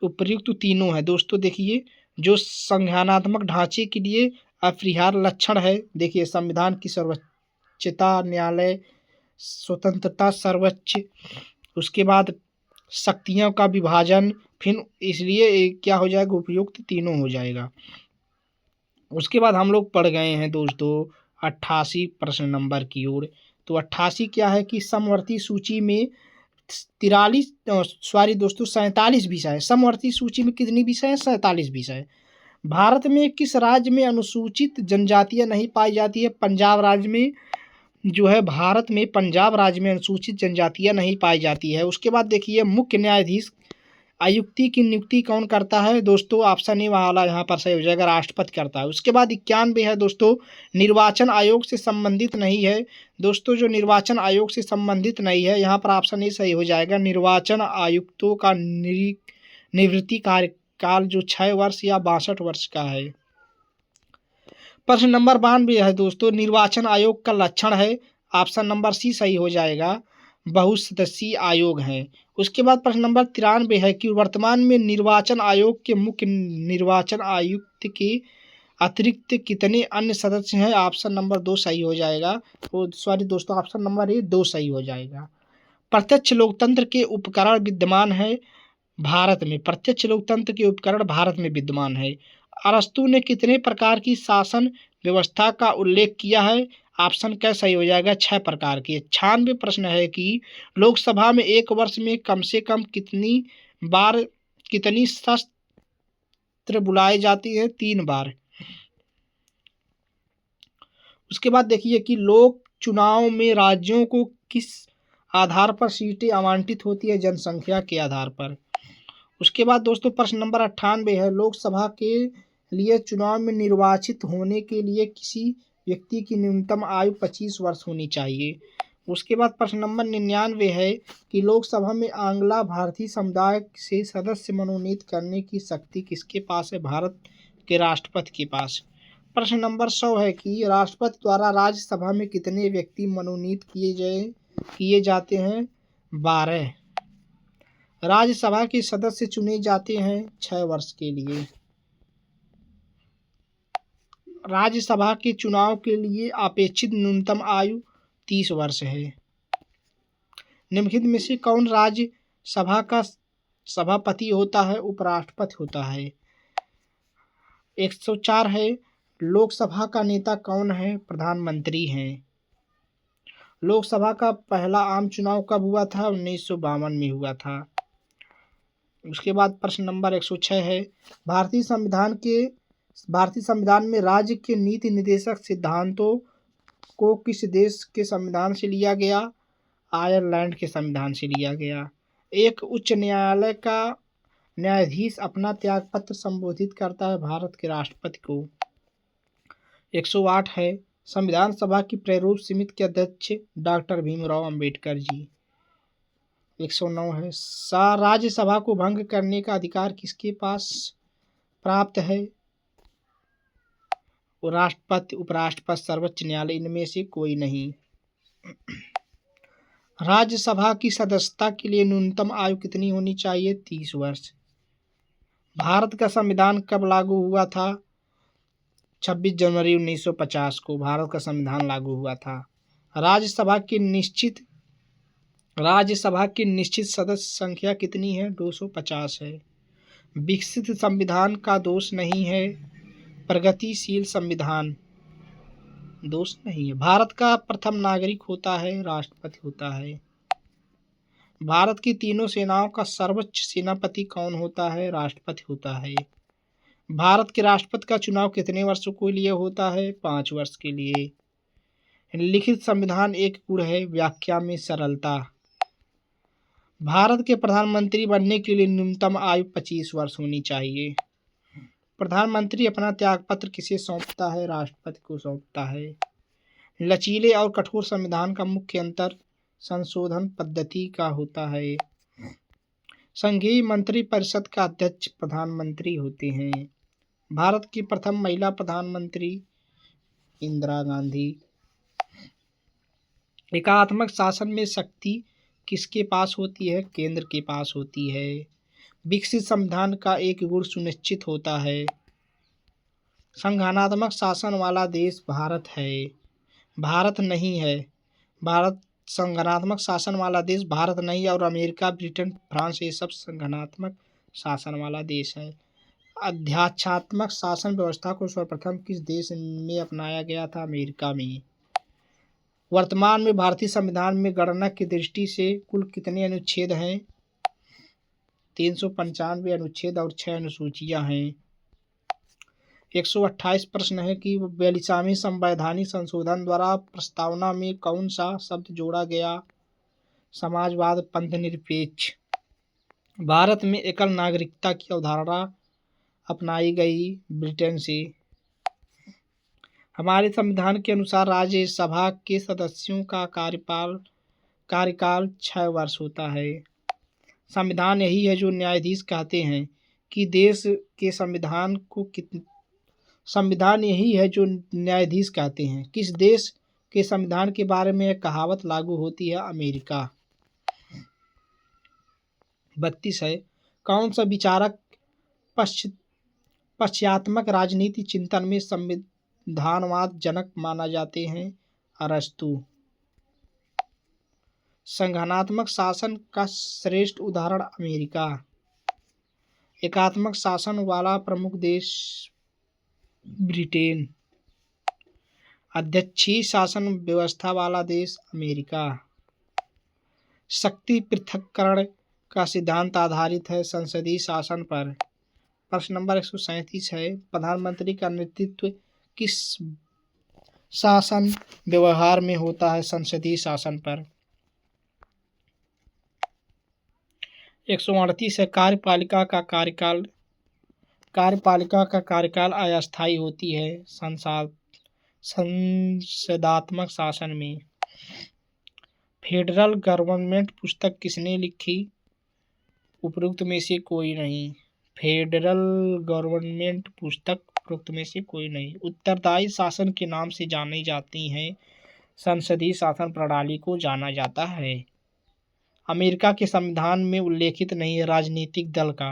Speaker 1: उपर्युक्त तीनों है दोस्तों। देखिए जो संज्ञानात्मक ढांचे के लिए अपरिहार्य लक्षण है, देखिए संविधान की सर्वोच्चता, न्यायालय स्वतंत्रता सर्वोच्च, उसके बाद शक्तियों का विभाजन, फिर इसलिए क्या हो जाएगा? उपयुक्त तीनों हो जाएगा। उसके बाद हम लोग पढ़ गए हैं दोस्तों 88 प्रश्न नंबर की ओर। तो 88 क्या है कि समवर्ती सूची में 47 विषय है। समवर्ती सूची में कितनी विषय है? 47 विषय। भारत में किस राज्य में अनुसूचित जनजातियां नहीं पाई जाती है? पंजाब राज्य में जो है, भारत में पंजाब राज्य में अनुसूचित जनजातियां नहीं पाई जाती है। उसके बाद देखिए मुख्य न्यायाधीश आयुक्ति की नियुक्ति कौन करता है? दोस्तों ऑप्शन ए वाला यहाँ पर सही हो जाएगा, राष्ट्रपति करता है। उसके बाद 91 है दोस्तों, निर्वाचन आयोग से संबंधित नहीं है। दोस्तों जो निर्वाचन आयोग से संबंधित नहीं है, यहाँ पर ऑप्शन ए सही हो जाएगा। निर्वाचन आयुक्तों का निवृत्ति कार्यकाल जो 6 वर्ष या 62 वर्ष का है। प्रश्न नंबर 92 है दोस्तों, निर्वाचन आयोग का लक्षण है, ऑप्शन नंबर सी सही हो जाएगा, बहुसदस्यीय आयोग है। उसके बाद प्रश्न नंबर 93 है कि वर्तमान में निर्वाचन आयोग के मुख्य निर्वाचन आयुक्त के अतिरिक्त कितने अन्य सदस्य हैं? ऑप्शन नंबर 2 सही हो जाएगा। सॉरी दोस्तों, ऑप्शन नंबर 2 सही हो जाएगा। प्रत्यक्ष लोकतंत्र के उपकरण विद्यमान है भारत में। प्रत्यक्ष लोकतंत्र के उपकरण भारत में विद्यमान है। अरस्तु ने कितने प्रकार की शासन व्यवस्था का उल्लेख किया है? ऑप्शन क्या सही हो जाएगा? 6 प्रकार की। 96 प्रश्न है कि लोकसभा में एक वर्ष में कम से कम कितनी सत्र बुलाई जाती है? 3 बार। उसके बाद देखिए कि लोक चुनाव में राज्यों को किस आधार पर सीटें आवंटित होती है? जनसंख्या के आधार पर। उसके बाद दोस्तों प्रश्न नंबर 98 है, लोकसभा के लिए चुनाव में निर्वाचित होने के लिए किसी व्यक्ति की न्यूनतम आयु 25 वर्ष होनी चाहिए। उसके बाद प्रश्न नंबर 99 है कि लोकसभा में आंग्ला भारतीय समुदाय से सदस्य मनोनीत करने की शक्ति किसके पास है? भारत के राष्ट्रपति के पास। प्रश्न नंबर 100 है कि राष्ट्रपति द्वारा राज्यसभा में कितने व्यक्ति मनोनीत किए जाते हैं? 12। राज्यसभा के सदस्य चुने जाते हैं 6 वर्ष के लिए। राज्यसभा के चुनाव के लिए अपेक्षित न्यूनतम आयु 30 वर्ष है। निम्नलिखित में से कौन राज्यसभा का सभापति होता है? उपराष्ट्रपति होता है। 104 है लोकसभा का नेता कौन है? प्रधानमंत्री हैं। लोकसभा का पहला आम चुनाव कब हुआ था? 1952 में हुआ था। उसके बाद प्रश्न नंबर 106 है भारतीय संविधान में राज्य के नीति निर्देशक सिद्धांतों को किस देश के संविधान से लिया गया? आयरलैंड के संविधान से लिया गया। एक उच्च न्यायालय का न्यायाधीश अपना त्यागपत्र संबोधित करता है? भारत के राष्ट्रपति को। 108 है संविधान सभा की प्रारूप समिति के अध्यक्ष डॉक्टर भीमराव अंबेडकर जी। 109 है राज्यसभा को भंग करने का अधिकार किसके पास प्राप्त है? राष्ट्रपति, उपराष्ट्रपति, सर्वोच्च न्यायालय, इनमें से कोई नहीं। राज्यसभा की सदस्यता के लिए न्यूनतम आयु कितनी होनी चाहिए? 30 वर्ष। भारत का संविधान कब लागू हुआ था? 26 जनवरी 1950 को भारत का संविधान लागू हुआ था। राज्यसभा की निश्चित सदस्य संख्या कितनी है? 250 है। विकसित संविधान का दोष नहीं है, प्रगतिशील संविधान दोष नहीं है। भारत का प्रथम नागरिक होता है? राष्ट्रपति होता है। भारत की तीनों सेनाओं का सर्वोच्च सेनापति कौन होता है? राष्ट्रपति होता है। भारत के राष्ट्रपति का चुनाव कितने वर्षों के लिए होता है? 5 वर्ष के लिए। लिखित संविधान एक गुण है, व्याख्या में सरलता। भारत के प्रधानमंत्री बनने के लिए न्यूनतम आयु 25 वर्ष होनी चाहिए। प्रधानमंत्री अपना त्यागपत्र किसे सौंपता है? राष्ट्रपति को सौंपता है। लचीले और कठोर संविधान का मुख्य अंतर संशोधन पद्धति का होता है। संघीय मंत्रिपरिषद का अध्यक्ष प्रधानमंत्री होते हैं। भारत की प्रथम महिला प्रधानमंत्री इंदिरा गांधी। एकात्मक शासन में शक्ति किसके पास होती है? केंद्र के पास होती है। विकसित संविधान का एक गुण सुनिश्चित होता है। संघानात्मक शासन वाला देश भारत है? भारत नहीं है। भारत संघानात्मक शासन वाला देश भारत नहीं है और अमेरिका, ब्रिटेन, फ्रांस ये सब संघानात्मक शासन वाला देश है। अध्याक्षात्मक शासन व्यवस्था को सर्वप्रथम किस देश में अपनाया गया था? अमेरिका में। वर्तमान में भारतीय संविधान में गणना की दृष्टि से कुल कितने अनुच्छेद हैं? 395 अनुच्छेद और 6 अनुसूचियां हैं। 128 प्रश्न है कि 42वें संवैधानिक संशोधन द्वारा प्रस्तावना में कौन सा शब्द जोड़ा गया? समाजवाद, पंथनिरपेक्ष। भारत में एकल नागरिकता की अवधारणा अपनाई गई ब्रिटेन से। हमारे संविधान के अनुसार राज्यसभा के सदस्यों का कार्यकाल 6 वर्ष होता है। संविधान यही है जो न्यायाधीश कहते हैं कि देश के संविधान यही है जो न्यायाधीश कहते हैं किस देश के संविधान के बारे में कहावत लागू होती है? अमेरिका। 32 है कौन सा विचारक पश्चात्मक राजनीति चिंतन में संविधानवाद जनक माना जाते हैं? अरस्तु। संघानात्मक शासन का श्रेष्ठ उदाहरण अमेरिका। एकात्मक शासन वाला प्रमुख देश ब्रिटेन। अध्यक्षीय शासन व्यवस्था वाला देश अमेरिका। शक्ति पृथक्करण का सिद्धांत आधारित है संसदीय शासन पर। प्रश्न नंबर 137 है प्रधानमंत्री का नेतृत्व किस शासन व्यवहार में होता है? संसदीय शासन पर। 138 है कार्यपालिका का कार्यकाल कार्यपालिका का कार्यकाल अस्थायी होती है संसदात्मक शासन में। फेडरल गवर्नमेंट पुस्तक किसने लिखी? उपरोक्त में से कोई नहीं। फेडरल गवर्नमेंट पुस्तक उपरोक्त में से कोई नहीं। उत्तरदायी शासन के नाम से जानी जाती हैं संसदीय शासन प्रणाली को जाना जाता है। अमेरिका के संविधान में उल्लेखित नहीं है राजनीतिक दल का।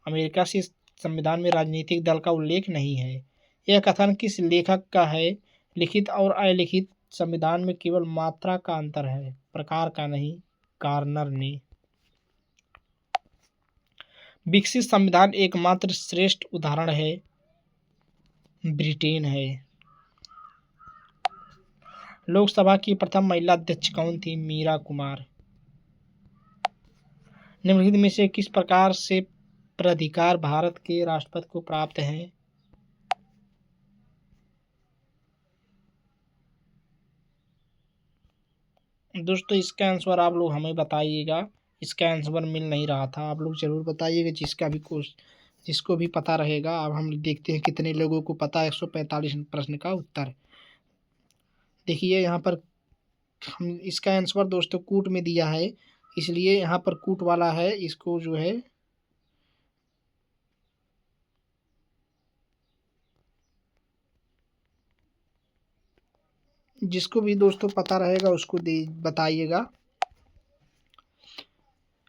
Speaker 1: अमेरिका से संविधान में राजनीतिक दल का उल्लेख नहीं है। यह कथन किस लेखक का है? लिखित और अलिखित संविधान में केवल मात्रा का अंतर है, प्रकार का नहीं। कार्नर ने। विकसित संविधान एकमात्र श्रेष्ठ उदाहरण है ब्रिटेन है। लोकसभा की प्रथम महिला अध्यक्ष कौन थी? मीरा कुमार। निम्नलिखित में से किस प्रकार से प्राधिकार भारत के राष्ट्रपति को प्राप्त है? दोस्तों इसका आंसर आप लोग हमें बताइएगा। इसका आंसर मिल नहीं रहा था, आप लोग जरूर बताइएगा जिसको भी पता रहेगा। अब हम देखते हैं कितने लोगों को पता है 145 प्रश्न का उत्तर। देखिए यहाँ पर हम इसका आंसर दोस्तों कूट में दिया है, इसलिए यहाँ पर कूट वाला है। इसको जो है जिसको भी दोस्तों पता रहेगा उसको बताइएगा।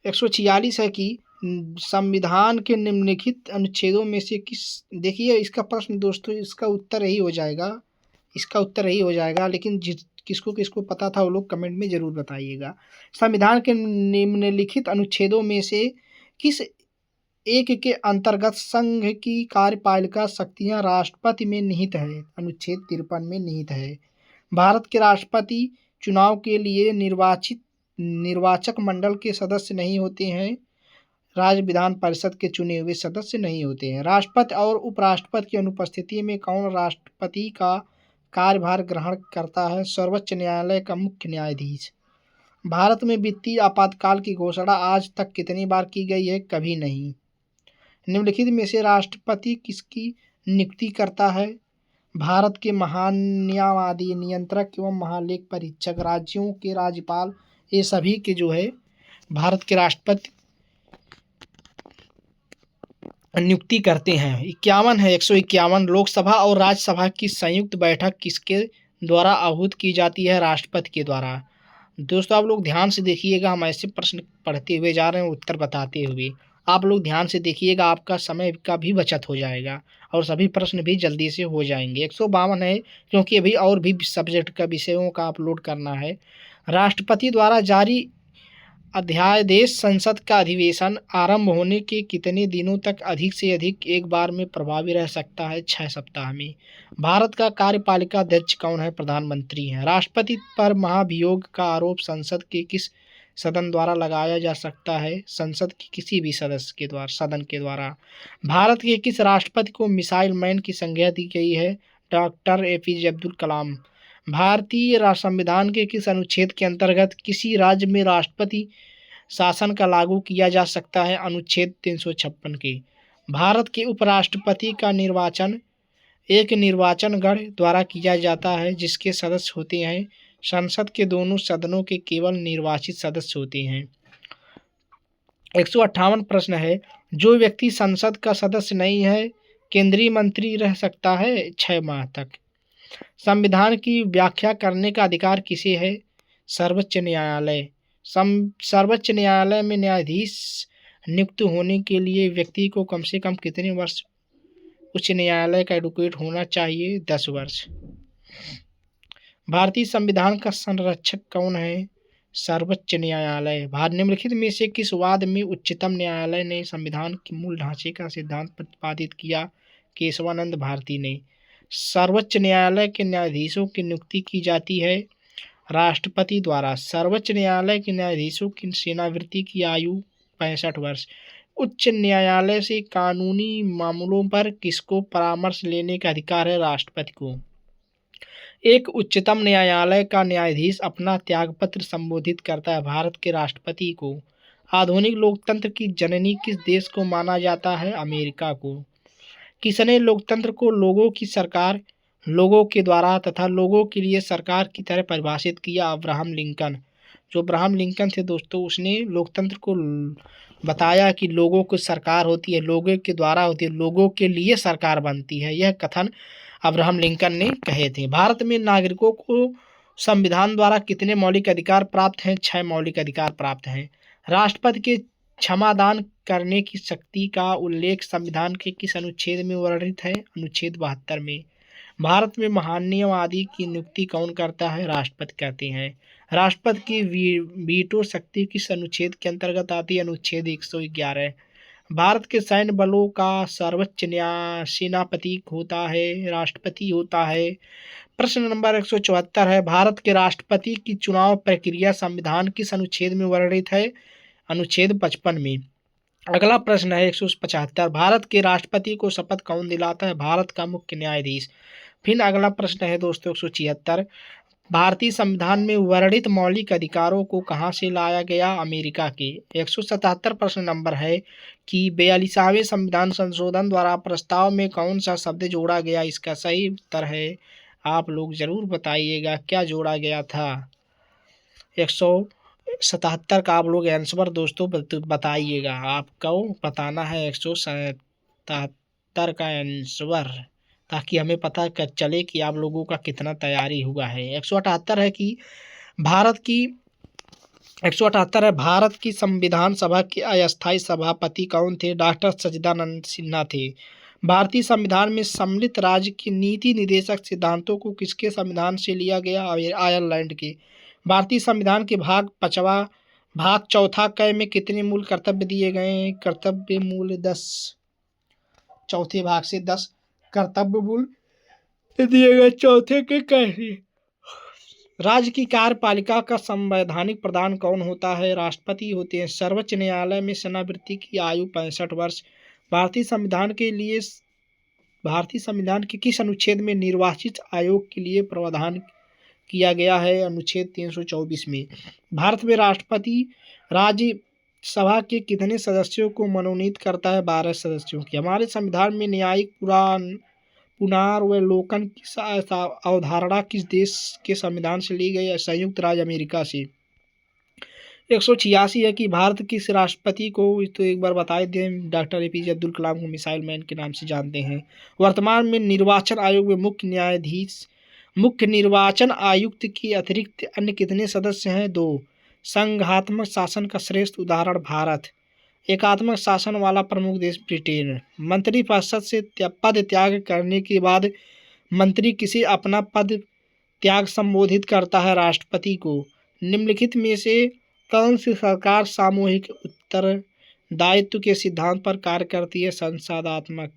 Speaker 1: 146 है कि संविधान के निम्नलिखित अनुच्छेदों में से किस। देखिए इसका प्रश्न दोस्तों इसका उत्तर यही हो जाएगा, लेकिन किसको किसको पता था वो लोग कमेंट में जरूर बताइएगा। संविधान के निम्नलिखित अनुच्छेदों में से किस एक के अंतर्गत संघ की कार्यपालिका शक्तियां राष्ट्रपति में निहित है? अनुच्छेद 53 में निहित है। भारत के राष्ट्रपति चुनाव के लिए निर्वाचक मंडल के सदस्य नहीं होते हैं, राज्य विधान परिषद के चुने हुए सदस्य नहीं होते हैं। राष्ट्रपति और उपराष्ट्रपति की अनुपस्थिति में कौन राष्ट्रपति का कार्यभार ग्रहण करता है? सर्वोच्च न्यायालय का मुख्य न्यायाधीश। भारत में वित्तीय आपातकाल की घोषणा आज तक कितनी बार की गई है? कभी नहीं। निम्नलिखित में से राष्ट्रपति किसकी नियुक्ति करता है? भारत के महान्यायवादी, नियंत्रक एवं महालेख परीक्षक, राज्यों के राज्यपाल, ये सभी के जो है भारत के राष्ट्रपति नियुक्ति करते हैं। 51 है 151 लोकसभा और राज्यसभा की संयुक्त बैठक किसके द्वारा आहूत की जाती है? राष्ट्रपति के द्वारा। दोस्तों आप लोग ध्यान से देखिएगा, हम ऐसे प्रश्न पढ़ते हुए जा रहे हैं उत्तर बताते हुए। आप लोग ध्यान से देखिएगा, आपका समय का भी बचत हो जाएगा और सभी प्रश्न भी जल्दी से हो जाएंगे। 152 है क्योंकि अभी और भी सब्जेक्ट का विषयों का अपलोड करना है। राष्ट्रपति द्वारा जारी अध्यादेश संसद का अधिवेशन आरंभ होने के कितने दिनों तक अधिक से अधिक एक बार में प्रभावी रह सकता है? 6 सप्ताह में। भारत का कार्यपालिका अध्यक्ष कौन है? प्रधानमंत्री हैं। राष्ट्रपति पर महाभियोग का आरोप संसद के किस सदन द्वारा लगाया जा सकता है? संसद के किसी भी सदस्य के द्वारा, सदन के द्वारा। भारत के किस राष्ट्रपति को मिसाइल मैन की संज्ञा दी गई है? Doctor APJ Abdul Kalam. भारतीय संविधान के किस अनुच्छेद के अंतर्गत किसी राज्य में राष्ट्रपति शासन का लागू किया जा सकता है? अनुच्छेद 356 के। भारत के उपराष्ट्रपति का निर्वाचन एक निर्वाचनगण द्वारा किया जाता है जिसके सदस्य होते हैं संसद के दोनों सदनों के केवल निर्वाचित सदस्य होते हैं। 158 प्रश्न है, जो व्यक्ति संसद का सदस्य नहीं है केंद्रीय मंत्री रह सकता है 6 माह तक। संविधान की व्याख्या करने का अधिकार किसे है? सर्वोच्च न्यायालय। सर्वोच्च न्यायालय में न्यायाधीश नियुक्त होने के लिए व्यक्ति को कम से कम कितने वर्ष उच्च न्यायालय का एडवोकेट होना चाहिए? 10 वर्ष। भारतीय संविधान का संरक्षक कौन है? सर्वोच्च न्यायालय। निम्नलिखित में से किस वाद में उच्चतम न्यायालय ने संविधान के मूल ढांचे का सिद्धांत प्रतिपादित किया? केशवानंद भारती ने। सर्वोच्च न्यायालय के न्यायाधीशों की नियुक्ति की जाती है राष्ट्रपति द्वारा। सर्वोच्च न्यायालय के न्यायाधीशों की सेवानिवृत्ति की आयु 65 वर्ष। उच्च न्यायालय से कानूनी मामलों पर किसको परामर्श लेने का अधिकार है? राष्ट्रपति को। एक उच्चतम न्यायालय का न्यायाधीश अपना त्यागपत्र संबोधित करता है भारत के राष्ट्रपति को। आधुनिक लोकतंत्र की जननी किस देश को माना जाता है? अमेरिका को। किसने लोकतंत्र को लोगों की सरकार, लोगों के द्वारा तथा लोगों के लिए सरकार की तरह परिभाषित किया? Abraham Lincoln. जो अब्राहम लिंकन थे दोस्तों, उसने लोकतंत्र को बताया कि लोगों की सरकार होती है, लोगों के द्वारा होती है, लोगों के लिए सरकार बनती है। यह कथन अब्राहम लिंकन ने कहे थे। भारत में नागरिकों को संविधान द्वारा कितने मौलिक अधिकार प्राप्त हैं? 6 मौलिक अधिकार प्राप्त हैं। राष्ट्रपति के क्षमादान करने की शक्ति का उल्लेख संविधान के किस अनुच्छेद में वर्णित है? अनुच्छेद 72 में। भारत में महान नियम आदि की नियुक्ति कौन करता है? राष्ट्रपति करते हैं। राष्ट्रपति की वीटो शक्ति किस अनुच्छेद के अंतर्गत आती है? अनुच्छेद 111। भारत के सैन्य बलों का सर्वोच्च सेनापति होता है? राष्ट्रपति होता है। प्रश्न नंबर 174 है, भारत के राष्ट्रपति की चुनाव प्रक्रिया संविधान किस अनुच्छेद में वर्णित है? अनुच्छेद 55 में। अगला प्रश्न है 175, भारत के राष्ट्रपति को शपथ कौन दिलाता है? भारत का मुख्य न्यायाधीश। फिर अगला प्रश्न है दोस्तों 176, भारतीय संविधान में वर्णित मौलिक अधिकारों को कहां से लाया गया? अमेरिका के। 177 प्रश्न नंबर है कि 42वें संविधान संशोधन द्वारा प्रस्ताव में कौन सा शब्द जोड़ा गया? इसका सही उत्तर है, आप लोग जरूर बताइएगा क्या जोड़ा गया था। 177 का आप लोग आंसर दोस्तों बताइएगा, आपको बताना है 177 का आंसर, ताकि हमें पता चले कि आप लोगों का कितना तैयारी हुआ है। 178 है कि भारत की संविधान सभा के अस्थायी सभापति कौन थे? डॉक्टर सच्चिदानंद सिन्हा थे। भारतीय संविधान में सम्मिलित राज्य के नीति निर्देशक सिद्धांतों को किसके संविधान से लिया गया? आयरलैंड के। भारतीय संविधान के भाग 4 क में कितने मूल कर्तव्य दिए गए हैं? कर्तव्य मूल 10। चौथे भाग से 10 कर्तव्य मूल दिए गए चौथे के कैसे। राज्य की कार्यपालिका का संवैधानिक प्रधान कौन होता है? राष्ट्रपति होते हैं। सर्वोच्च न्यायालय में सेनावृत्ति की आयु 65 वर्ष। भारतीय संविधान के किस अनुच्छेद में निर्वाचित आयोग के लिए प्रावधान किया गया है? अनुच्छेद 324 में। भारत में राष्ट्रपति राज्य सभा के कितने सदस्यों को मनोनीत करता है? 12 सदस्यों की। हमारे संविधान में न्यायिक पुनरावलोकन की अवधारणा किस देश के संविधान से ली गई है? संयुक्त राज्य अमेरिका से। 186 है कि भारत किस राष्ट्रपति को, तो एक बार बता दें, डॉक्टर APJ अब्दुल कलाम को मिसाइल मैन के नाम से जानते हैं। वर्तमान में निर्वाचन आयोग में मुख्य निर्वाचन आयुक्त के अतिरिक्त अन्य कितने सदस्य हैं? 2। संघात्मक शासन का श्रेष्ठ उदाहरण भारत। एकात्मक शासन वाला प्रमुख देश ब्रिटेन। मंत्रिपरिषद से पद त्याग करने के बाद मंत्री किसे अपना पद त्याग संबोधित करता है? राष्ट्रपति को। निम्नलिखित में से कौन सी सरकार सामूहिक उत्तरदायित्व के सिद्धांत पर कार्य करती है? संसदात्मक।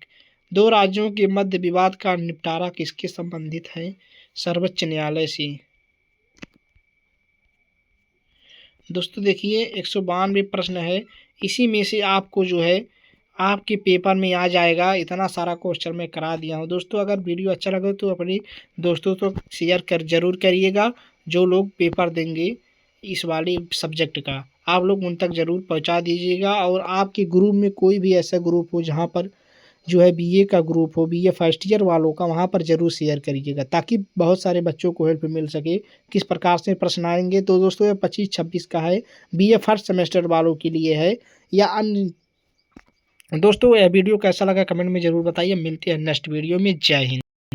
Speaker 1: 2 राज्यों के मध्य विवाद का निपटारा किसके संबंधित है? सर्वोच्च न्यायालय से। दोस्तों देखिए 192 प्रश्न है, इसी में से आपको जो है आपके पेपर में आ जाएगा। इतना सारा क्वेश्चन मैं करा दिया हूँ। दोस्तों अगर वीडियो अच्छा लगे तो अपने दोस्तों तो शेयर जरूर करिएगा। जो लोग पेपर देंगे इस वाले सब्जेक्ट का, आप लोग उन तक ज़रूर पहुँचा दीजिएगा। और आपके ग्रुप में कोई भी ऐसा ग्रुप हो जहाँ पर जो है BA का ग्रुप हो, BA फर्स्ट ईयर वालों का, वहाँ पर ज़रूर शेयर करिएगा, ताकि बहुत सारे बच्चों को हेल्प मिल सके किस प्रकार से प्रश्न आएंगे। तो दोस्तों 25-26 का है, BA फर्स्ट सेमेस्टर वालों के लिए है या अन्य। दोस्तों यह वीडियो कैसा लगा कमेंट में ज़रूर बताइए। मिलते हैं नेक्स्ट वीडियो में। जय हिंद।